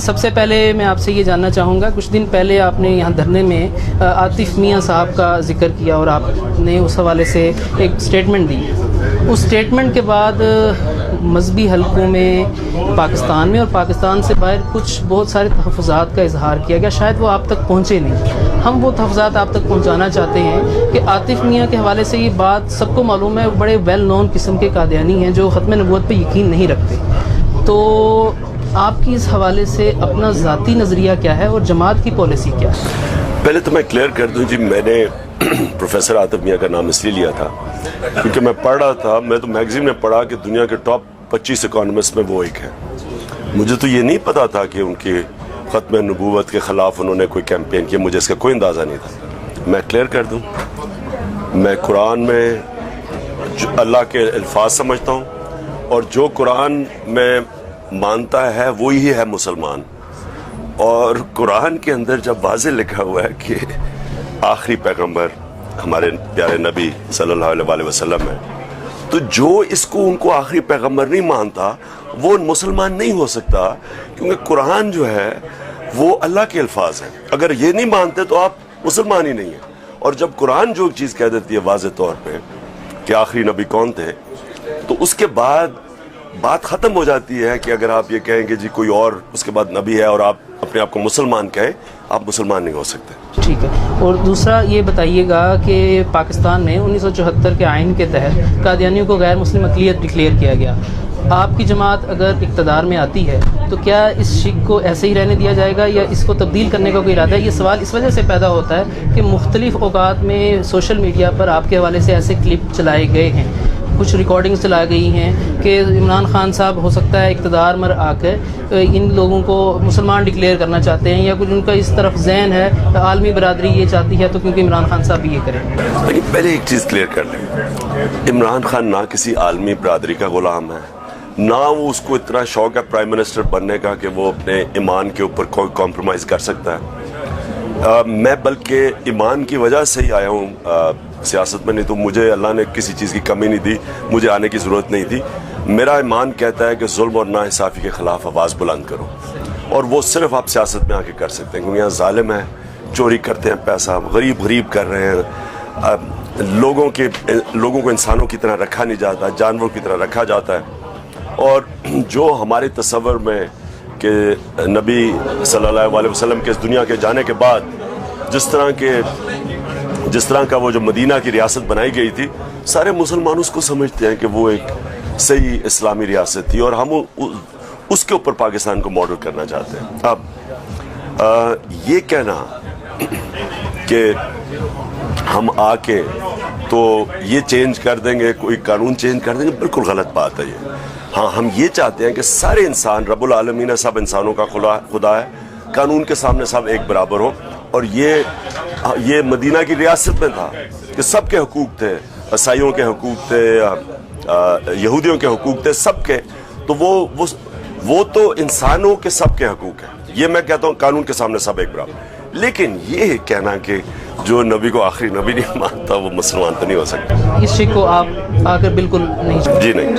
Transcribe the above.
سب سے پہلے میں آپ سے یہ جاننا چاہوں گا، کچھ دن پہلے آپ نے یہاں دھرنے میں عاطف میاں صاحب کا ذکر کیا اور آپ نے اس حوالے سے ایک سٹیٹمنٹ دی۔ اس سٹیٹمنٹ کے بعد مذہبی حلقوں میں پاکستان میں اور پاکستان سے باہر کچھ بہت سارے تحفظات کا اظہار کیا گیا، شاید وہ آپ تک پہنچے نہیں۔ ہم وہ تحفظات آپ تک پہنچانا چاہتے ہیں کہ عاطف میاں کے حوالے سے یہ بات سب کو معلوم ہے، بڑے ویل نون قسم کے قادیانی ہیں جو ختم نبوت پہ یقین نہیں رکھتے، تو آپ کی اس حوالے سے اپنا ذاتی نظریہ کیا ہے اور جماعت کی پالیسی کیا ہے؟ پہلے تو میں کلیئر کر دوں جی، میں نے پروفیسر عاطف میاں کا نام اس لیے لیا تھا کیونکہ میں پڑھ رہا تھا، میں تو میگزین میں پڑھا کہ دنیا کے ٹاپ 25 اکانومسٹ میں وہ ایک ہے۔ مجھے تو یہ نہیں پتا تھا کہ ان کی ختم نبوت کے خلاف انہوں نے کوئی کیمپین کیا، مجھے اس کا کوئی اندازہ نہیں تھا۔ میں کلیئر کر دوں، میں قرآن میں اللہ کے الفاظ سمجھتا ہوں اور جو قرآن میں مانتا ہے وہی ہے مسلمان، اور قرآن کے اندر جب واضح لکھا ہوا ہے کہ آخری پیغمبر ہمارے پیارے نبی صلی اللہ علیہ وسلم ہے، تو جو اس کو ان کو آخری پیغمبر نہیں مانتا وہ مسلمان نہیں ہو سکتا، کیونکہ قرآن جو ہے وہ اللہ کے الفاظ ہیں۔ اگر یہ نہیں مانتے تو آپ مسلمان ہی نہیں ہیں۔ اور جب قرآن جو چیز کہہ دیتی ہے واضح طور پہ کہ آخری نبی کون تھے، تو اس کے بعد بات ختم ہو جاتی ہے کہ اگر آپ یہ کہیں کہ جی کوئی اور اس کے بعد نبی ہے اور آپ اپنے آپ کو مسلمان کہیں، آپ مسلمان نہیں ہو سکتے۔ ٹھیک ہے، اور دوسرا یہ بتائیے گا کہ پاکستان میں 1974 کے آئین کے تحت قادیانیوں کو غیر مسلم اقلیت ڈکلیئر کیا گیا۔ آپ کی جماعت اگر اقتدار میں آتی ہے تو کیا اس شک کو ایسے ہی رہنے دیا جائے گا یا اس کو تبدیل کرنے کا کوئی ارادہ ہے؟ یہ سوال اس وجہ سے پیدا ہوتا ہے کہ مختلف اوقات میں سوشل میڈیا پر آپ کے حوالے سے ایسے کلپ چلائے گئے ہیں، کچھ ریکارڈنگز چلائی گئی ہیں کہ عمران خان صاحب ہو سکتا ہے اقتدار میں آ کر ان لوگوں کو مسلمان ڈکلیئر کرنا چاہتے ہیں، یا کچھ ان کا اس طرف ذہن ہے عالمی برادری یہ چاہتی ہے تو کیونکہ عمران خان صاحب بھی یہ کریں۔ لیکن پہلے ایک چیز کلیئر کر لیں، عمران خان نہ کسی عالمی برادری کا غلام ہے، نہ وہ اس کو اتنا شوق ہے پرائم منسٹر بننے کا کہ وہ اپنے ایمان کے اوپر کوئی کمپرومائز کر سکتا ہے۔ میں بلکہ ایمان کی وجہ سے ہی آیا ہوں سیاست میں، نہیں تو مجھے اللہ نے کسی چیز کی کمی نہیں دی، مجھے آنے کی ضرورت نہیں تھی۔ میرا ایمان کہتا ہے کہ ظلم اور ناانصافی کے خلاف آواز بلند کرو، اور وہ صرف آپ سیاست میں آ کے کر سکتے ہیں، کیونکہ یہاں ظالم ہے، چوری کرتے ہیں پیسہ، غریب کر رہے ہیں، لوگوں کو انسانوں کی طرح رکھا نہیں جاتا، جانوروں کی طرح رکھا جاتا ہے۔ اور جو ہمارے تصور میں کہ نبی صلی اللہ علیہ وسلم کے اس دنیا کے جانے کے بعد جس طرح کا وہ جو مدینہ کی ریاست بنائی گئی تھی، سارے مسلمان اس کو سمجھتے ہیں کہ وہ ایک صحیح اسلامی ریاست تھی، اور ہم اس کے اوپر پاکستان کو ماڈل کرنا چاہتے ہیں۔ اب یہ کہنا کہ ہم آ کے تو یہ چینج کر دیں گے، کوئی قانون چینج کر دیں گے، بالکل غلط بات ہے یہ۔ ہاں، ہم یہ چاہتے ہیں کہ سارے انسان، رب العالمین سب انسانوں کا خدا ہے، قانون کے سامنے سب ایک برابر ہو، اور یہ مدینہ کی ریاست میں تھا کہ سب کے حقوق تھے، عیسائیوں کے حقوق تھے، یہودیوں کے حقوق تھے، سب کے، تو وہ تو انسانوں کے سب کے حقوق ہیں۔ یہ میں کہتا ہوں قانون کے سامنے سب ایک برابر، لیکن یہ کہنا کہ جو نبی کو آخری نبی نہیں مانتا وہ مسلمان تو نہیں ہو سکتا۔ اس شک کو آپ آ کر بالکل نہیں جی نہیں۔